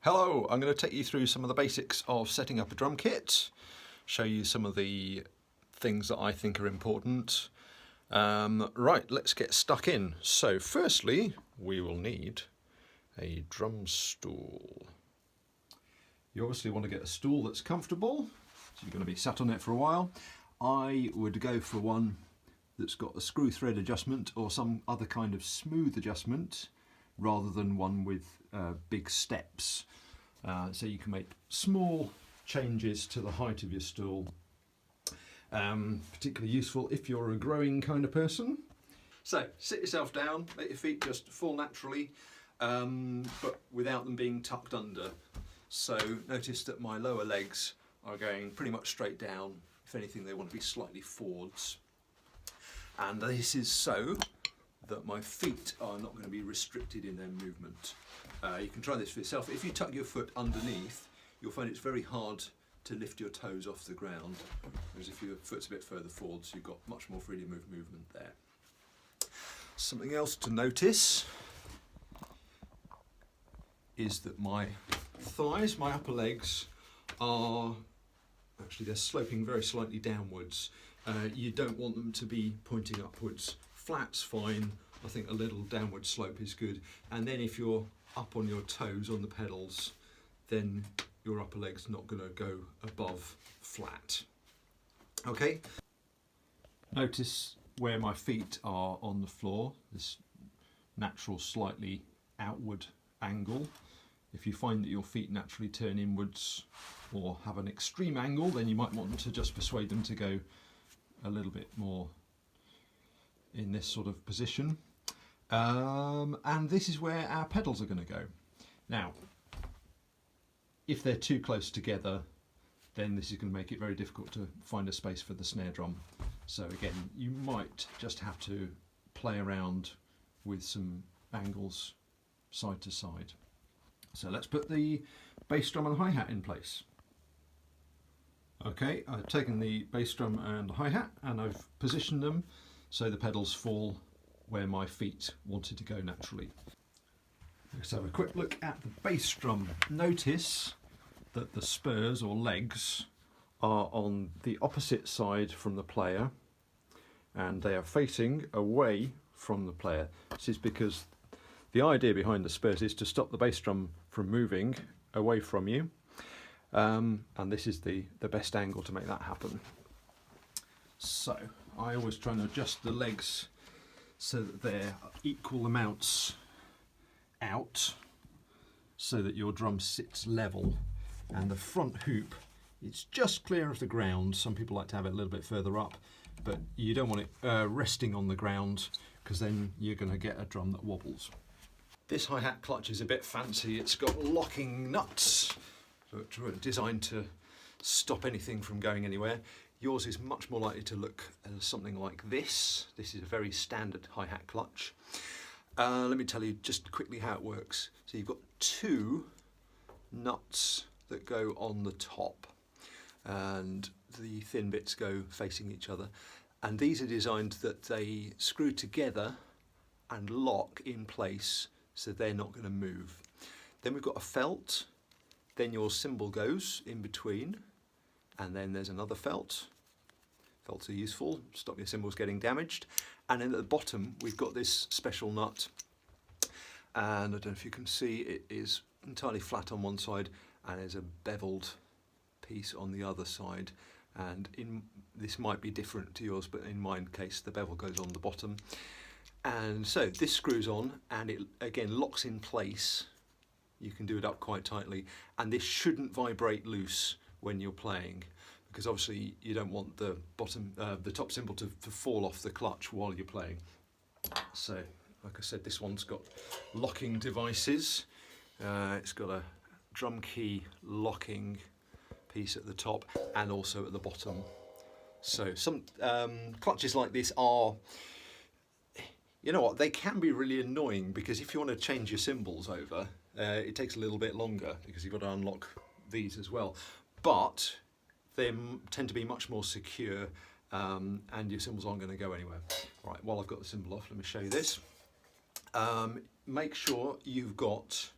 Hello, I'm going to take you through some of the basics of setting up a drum kit, show you some of the things that I think are important. Right, let's get stuck in. So firstly, we will need a drum stool. You obviously want to get a stool that's comfortable, so you're going to be sat on it for a while. I would go for one that's got a screw thread adjustment or some other kind of smooth adjustment, rather than one with big steps. So you can make small changes to the height of your stool. Particularly useful if you're a growing kind of person. So sit yourself down, let your feet just fall naturally, but without them being tucked under. So notice that my lower legs are going pretty much straight down. If anything, they want to be slightly forwards. And this is so that my feet are not going to be restricted in their movement. You can try this for yourself. If you tuck your foot underneath, you'll find it's very hard to lift your toes off the ground, whereas if your foot's a bit further forwards, you've got much more freedom of movement there. Something else to notice is that my thighs, my upper legs, are actually, they're sloping very slightly downwards. You don't want them to be pointing upwards. Flat's fine. I think a little downward slope is good. And then if you're up on your toes on the pedals, then your upper leg's not going to go above flat. Okay. Notice where my feet are on the floor, this natural slightly outward angle. If you find that your feet naturally turn inwards or have an extreme angle, then you might want to just persuade them to go a little bit more in this sort of position. And this is where our pedals are going to go. Now, if they're too close together, then this is going to make it very difficult to find a space for the snare drum. So again, you might just have to play around with some angles side to side. So let's put the bass drum and hi-hat in place. Okay, I've taken the bass drum and hi-hat and I've positioned them so the pedals fall where my feet wanted to go naturally. Let's have a quick look at the bass drum. Notice that the spurs or legs are on the opposite side from the player and they are facing away from the player. This is because the idea behind the spurs is to stop the bass drum from moving away from you, and this is the best angle to make that happen. So I always try and adjust the legs so that they're equal amounts out, so that your drum sits level and the front hoop is just clear of the ground. Some people like to have it a little bit further up, but you don't want it resting on the ground, because then you're going to get a drum that wobbles. This hi-hat clutch is a bit fancy. It's got locking nuts designed to stop anything from going anywhere. Yours is much more likely to look something like this. This is a very standard hi-hat clutch. Let me tell you just quickly how it works. So you've got two nuts that go on the top, and the thin bits go facing each other. And these are designed that they screw together and lock in place, so they're not going to move. Then we've got a felt, then your cymbal goes in between, and then there's another felt. Felts are useful, stop your cymbals getting damaged. And then at the bottom we've got this special nut, and I don't know if you can see, it is entirely flat on one side and there's a beveled piece on the other side. And this might be different to yours, but in my case the bevel goes on the bottom. And so this screws on and it again locks in place. You can do it up quite tightly, and this shouldn't vibrate loose when you're playing, because obviously you don't want the top cymbal to fall off the clutch while you're playing. So like I said, this one's got locking devices. It's got a drum key locking piece at the top and also at the bottom. So some clutches like this are, you know what, they can be really annoying, because if you want to change your cymbals over, it takes a little bit longer because you've got to unlock these as well. But they tend to be much more secure, and your cymbals aren't going to go anywhere. Right, while I've got the cymbal off, let me show you this. Make sure you've got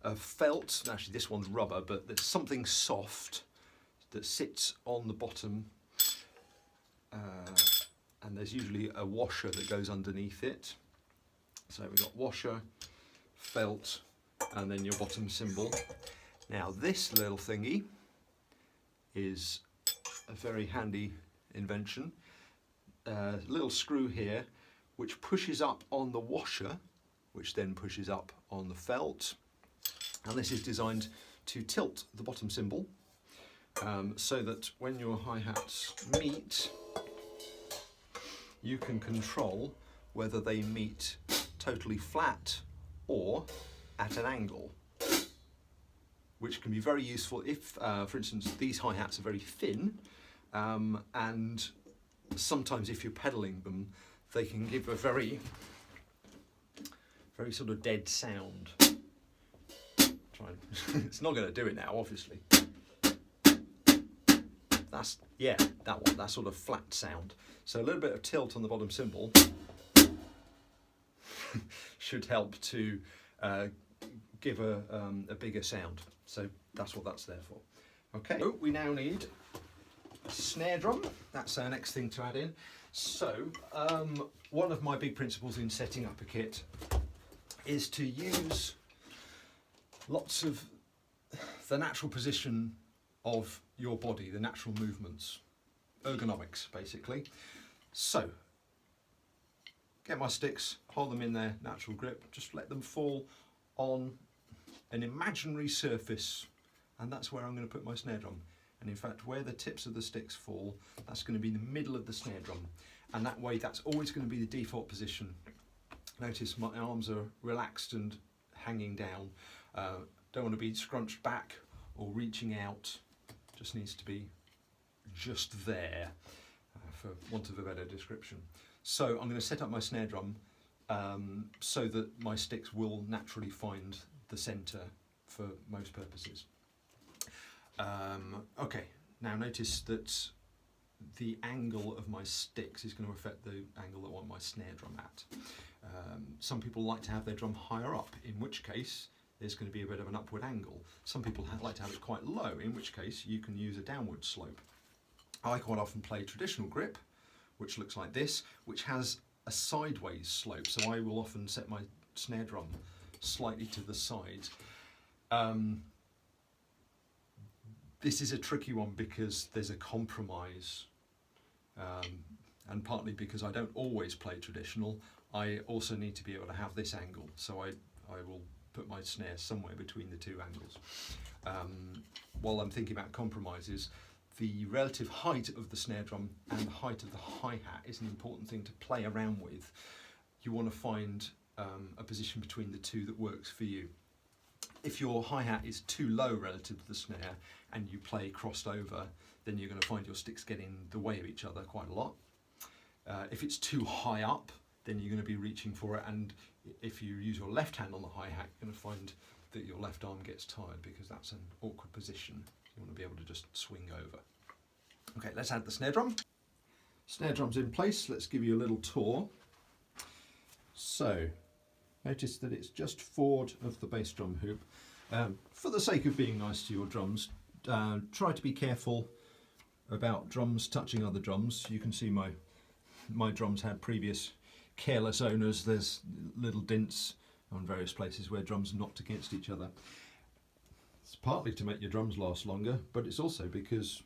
a felt, actually this one's rubber, but there's something soft that sits on the bottom, and there's usually a washer that goes underneath it. So we've got washer, felt, and then your bottom cymbal. Now this little thingy is a very handy invention. A little screw here which pushes up on the washer, which then pushes up on the felt, and this is designed to tilt the bottom cymbal so that when your hi-hats meet, you can control whether they meet totally flat or at an angle, which can be very useful if, for instance, these hi-hats are very thin, and sometimes if you're pedalling them, they can give a very sort of dead sound. It's not going to do it now, obviously. That's, yeah, that one, that sort of flat sound. So a little bit of tilt on the bottom cymbal should help to give a bigger sound. So that's what that's there for. Okay, so we now need a snare drum. That's our next thing to add in. So one of my big principles in setting up a kit is to use lots of the natural position of your body, the natural movements, ergonomics basically. So get my sticks, hold them in their natural grip, just let them fall on an imaginary surface, and that's where I'm going to put my snare drum. And in fact, where the tips of the sticks fall, that's going to be the middle of the snare drum, and that way that's always going to be the default position. Notice my arms are relaxed and hanging down. Don't want to be scrunched back or reaching out, just needs to be just there, for want of a better description. So I'm going to set up my snare drum so that my sticks will naturally find the centre for most purposes. Okay, now notice that the angle of my sticks is going to affect the angle that I want my snare drum at. Some people like to have their drum higher up, in which case there's going to be a bit of an upward angle. Some people like to have it quite low, in which case you can use a downward slope. I quite often play traditional grip, which looks like this, which has a sideways slope, so I will often set my snare drum slightly to the side. This is a tricky one because there's a compromise, and partly because I don't always play traditional, I also need to be able to have this angle, so I will put my snare somewhere between the two angles. While I'm thinking about compromises, the relative height of the snare drum and the height of the hi-hat is an important thing to play around with. You want to find a position between the two that works for you. If your hi-hat is too low relative to the snare and you play crossed over, then you're going to find your sticks get in the way of each other quite a lot. If it's too high up, then you're going to be reaching for it, and if you use your left hand on the hi-hat, you're going to find that your left arm gets tired because that's an awkward position. You want to be able to just swing over. Okay, let's add the snare drum. Snare drum's in place. Let's give you a little tour. So, notice that it's just forward of the bass drum hoop. For the sake of being nice to your drums, try to be careful about drums touching other drums. You can see my drums had previous careless owners. There's little dints on various places where drums knocked against each other. It's partly to make your drums last longer, but it's also because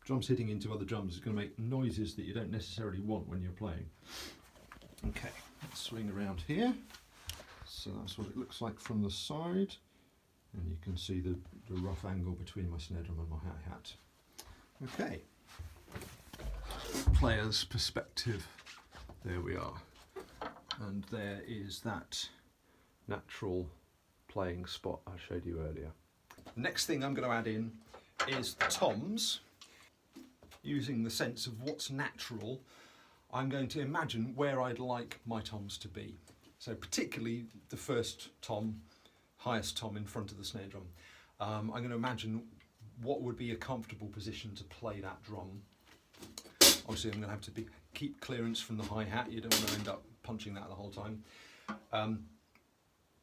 drums hitting into other drums is going to make noises that you don't necessarily want when you're playing. Okay, let's swing around here. So that's what it looks like from the side, and you can see the rough angle between my snare drum and my hi-hat. Okay, player's perspective, there we are, and there is that natural playing spot I showed you earlier. The next thing I'm going to add in is the toms. Using the sense of what's natural, I'm going to imagine where I'd like my toms to be. So particularly the first tom, highest tom in front of the snare drum. I'm going to imagine what would be a comfortable position to play that drum. Obviously I'm going to have to keep clearance from the hi-hat. You don't want to end up punching that the whole time.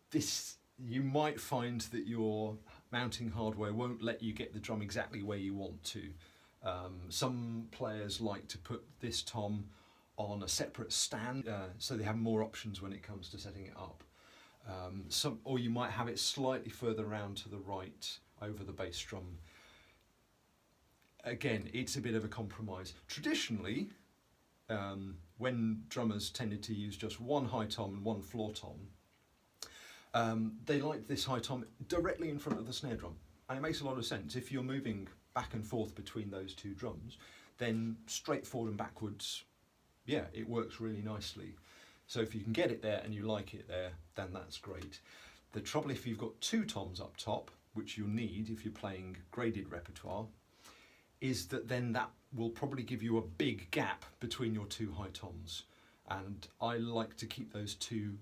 This you might find that your mounting hardware won't let you get the drum exactly where you want to. Some players like to put this tom on a separate stand, so they have more options when it comes to setting it up. Or you might have it slightly further round to the right over the bass drum. Again, it's a bit of a compromise. Traditionally, when drummers tended to use just one high tom and one floor tom, they liked this high tom directly in front of the snare drum. And it makes a lot of sense. If you're moving back and forth between those two drums, then straight forward and backwards, yeah, it works really nicely. So if you can get it there and you like it there, then that's great. The trouble if you've got two toms up top, which you'll need if you're playing graded repertoire, is that then that will probably give you a big gap between your two high toms. And I like to keep those two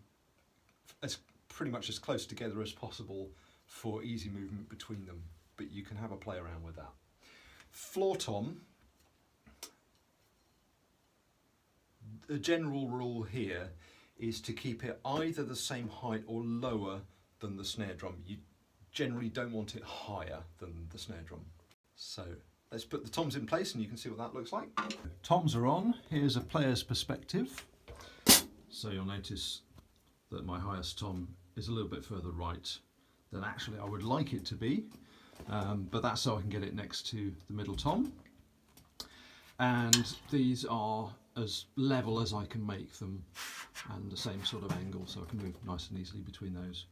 as pretty much as close together as possible for easy movement between them, but you can have a play around with that. Floor tom, the general rule here is to keep it either the same height or lower than the snare drum. You generally don't want it higher than the snare drum. So let's put the toms in place and you can see what that looks like. Toms are on. Here's a player's perspective. So you'll notice that my highest tom is a little bit further right than actually I would like it to be, but that's so I can get it next to the middle tom. And these are as level as I can make them and the same sort of angle, so I can move nice and easily between those.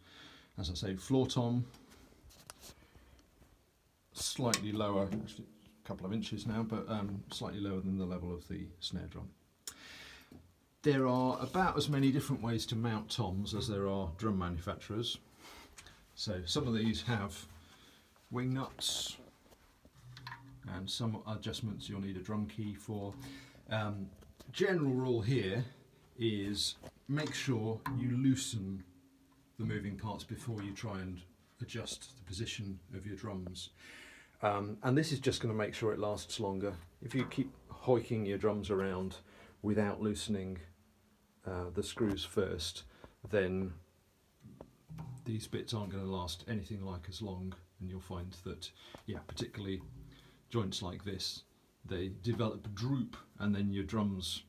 As I say, floor tom, slightly lower, actually a couple of inches now, but slightly lower than the level of the snare drum. There are about as many different ways to mount toms as there are drum manufacturers. So some of these have wing nuts and some adjustments you'll need a drum key for. General rule here is make sure you loosen the moving parts before you try and adjust the position of your drums. And this is just going to make sure it lasts longer. If you keep hoiking your drums around without loosening the screws first, then these bits aren't going to last anything like as long, and you'll find that, yeah, particularly joints like this, they develop a droop and then your drums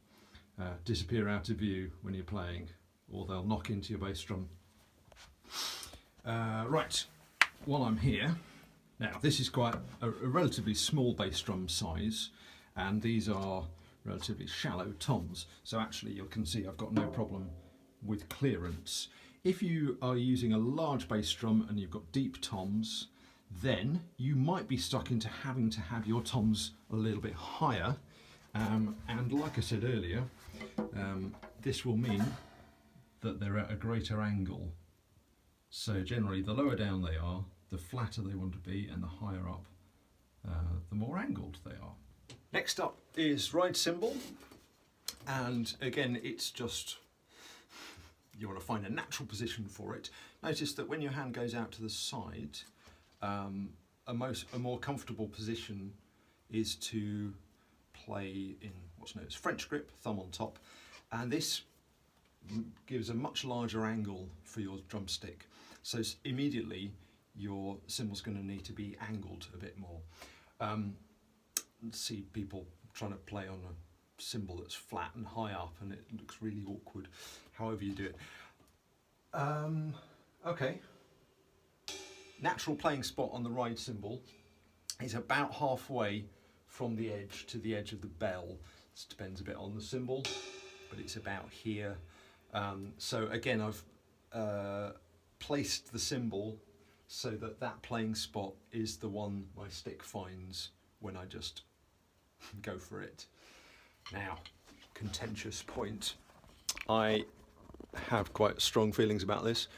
disappear out of view when you're playing, or they'll knock into your bass drum. Right, while I'm here, now this is quite a relatively small bass drum size, and these are relatively shallow toms, so actually you can see I've got no problem with clearance. If you are using a large bass drum and you've got deep toms, then you might be stuck into having to have your toms a little bit higher, and like I said earlier, this will mean that they're at a greater angle. So generally the lower down they are, the flatter they want to be, and the higher up, the more angled they are. Next up is ride cymbal, and again it's just, you want to find a natural position for it. Notice that when your hand goes out to the side, a more comfortable position is to play in what's known as French grip, thumb on top, and this gives a much larger angle for your drumstick. So immediately your cymbal's going to need to be angled a bit more. See people trying to play on a cymbal that's flat and high up, and it looks really awkward, however you do it. Okay. Natural playing spot on the ride cymbal is about halfway from the edge to the edge of the bell. This depends a bit on the cymbal, but it's about here. So again, I've placed the cymbal so that that playing spot is the one my stick finds when I just go for it. Now, contentious point. I have quite strong feelings about this.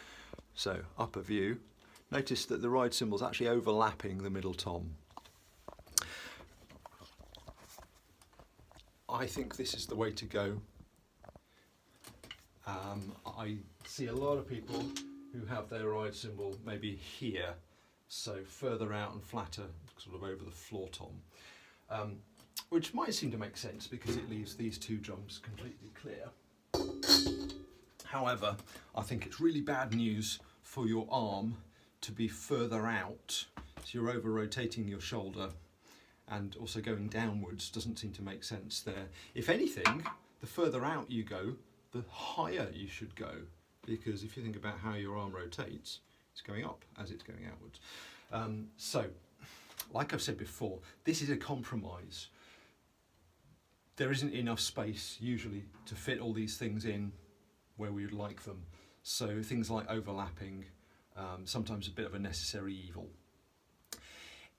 So, upper view. Notice that the ride cymbal's actually overlapping the middle tom. I think this is the way to go. I see a lot of people who have their ride cymbal maybe here, so further out and flatter, sort of over the floor tom, which might seem to make sense because it leaves these two drums completely clear. However, I think it's really bad news for your arm to be further out, so you're over rotating your shoulder and also going downwards doesn't seem to make sense there. If anything, the further out you go, the higher you should go, because if you think about how your arm rotates, it's going up as it's going outwards. So, like I've said before, this is a compromise. There isn't enough space usually to fit all these things in where we would like them. So things like overlapping, sometimes a bit of a necessary evil.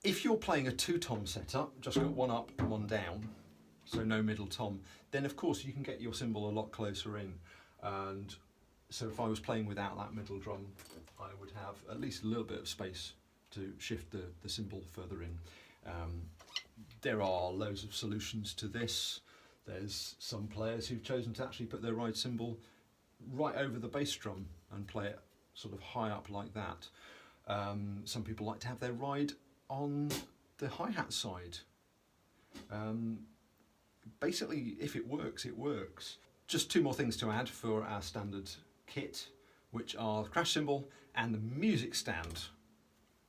If you're playing a two-tom setup, just got one up and one down, so no middle tom, then of course you can get your cymbal a lot closer in. And so if I was playing without that middle drum, I would have at least a little bit of space to shift the cymbal further in. There are loads of solutions to this. There's some players who've chosen to actually put their ride cymbal right over the bass drum and play it sort of high up like that. Some people like to have their ride on the hi-hat side. Basically, if it works, it works. Just two more things to add for our standard kit, which are the crash cymbal and the music stand.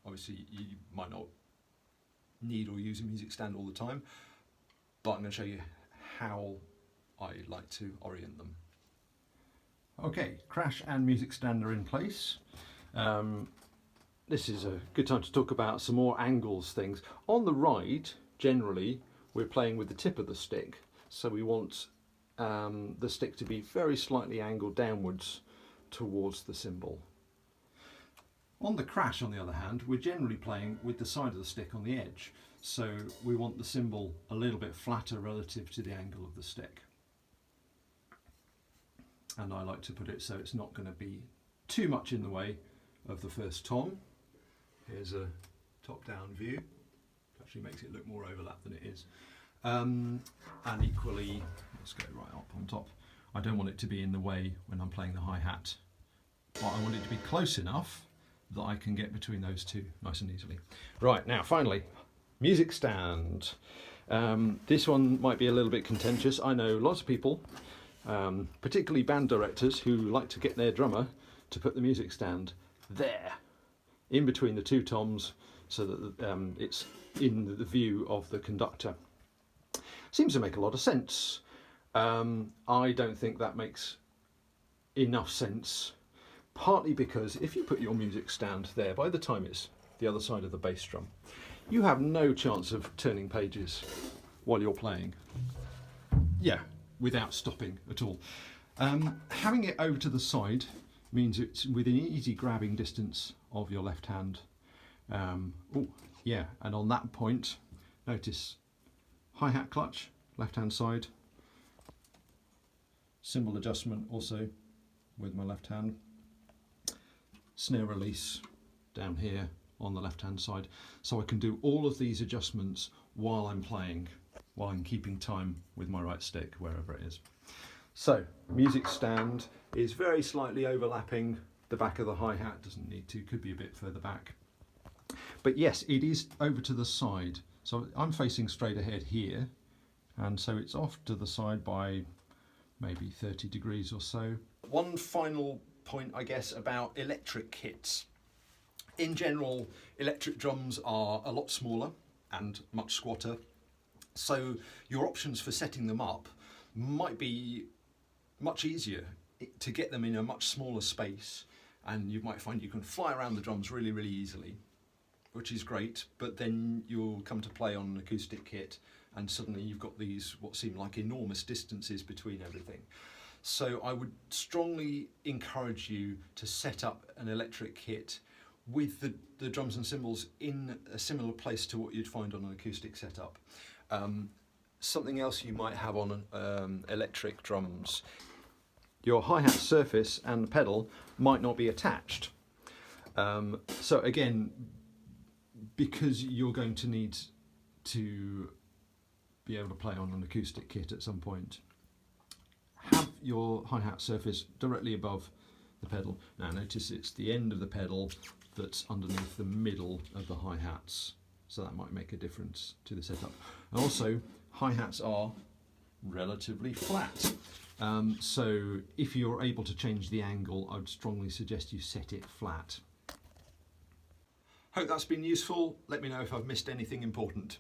Obviously, you might not need or use a music stand all the time, but I'm going to show you how I like to orient them. Okay, crash and music stand are in place. This is a good time to talk about some more angles things. On the ride, generally, we're playing with the tip of the stick, so we want the stick to be very slightly angled downwards towards the cymbal. On the crash, on the other hand, we're generally playing with the side of the stick on the edge, so we want the cymbal a little bit flatter relative to the angle of the stick. And I like to put it so it's not going to be too much in the way of the first tom. Here's a top-down view. Actually makes it look more overlap than it is. And equally, let's go right up on top. I don't want it to be in the way when I'm playing the hi-hat, but I want it to be close enough that I can get between those two nice and easily. Right, now finally, music stand. This one might be a little bit contentious. I know lots of people, particularly band directors, who like to get their drummer to put the music stand there, in between the two toms, so that it's in the view of the conductor. Seems to make a lot of sense. I don't think that makes enough sense, partly because if you put your music stand there, by the time it's the other side of the bass drum, you have no chance of turning pages while you're playing. Yeah, without stopping at all. Having it over to the side means it's within easy grabbing distance of your left hand. Oh, yeah, and on that point, notice hi-hat clutch, left hand side, cymbal adjustment also with my left hand, snare release down here on the left hand side, so I can do all of these adjustments while I'm playing, while I'm keeping time with my right stick wherever it is. So music stand is very slightly overlapping the back of the hi-hat, doesn't need to, could be a bit further back, but yes, it is over to the side, so I'm facing straight ahead here, and so it's off to the side by maybe 30 degrees or so. One final point, I guess, about electric kits. In general, electric drums are a lot smaller and much squatter, so your options for setting them up might be much easier to get them in a much smaller space, and you might find you can fly around the drums really, really easily, which is great, but then you'll come to play on an acoustic kit and suddenly you've got these what seem like enormous distances between everything. So I would strongly encourage you to set up an electric kit with the drums and cymbals in a similar place to what you'd find on an acoustic setup. Something else you might have on electric drums, your hi-hat surface and pedal might not be attached. So again, because you're going to need to be able to play on an acoustic kit at some point, have your hi-hat surface directly above the pedal. Now notice it's the end of the pedal that's underneath the middle of the hi-hats, so that might make a difference to the setup. And also, hi-hats are relatively flat. So if you're able to change the angle, I would strongly suggest you set it flat. Hope that's been useful. Let me know if I've missed anything important.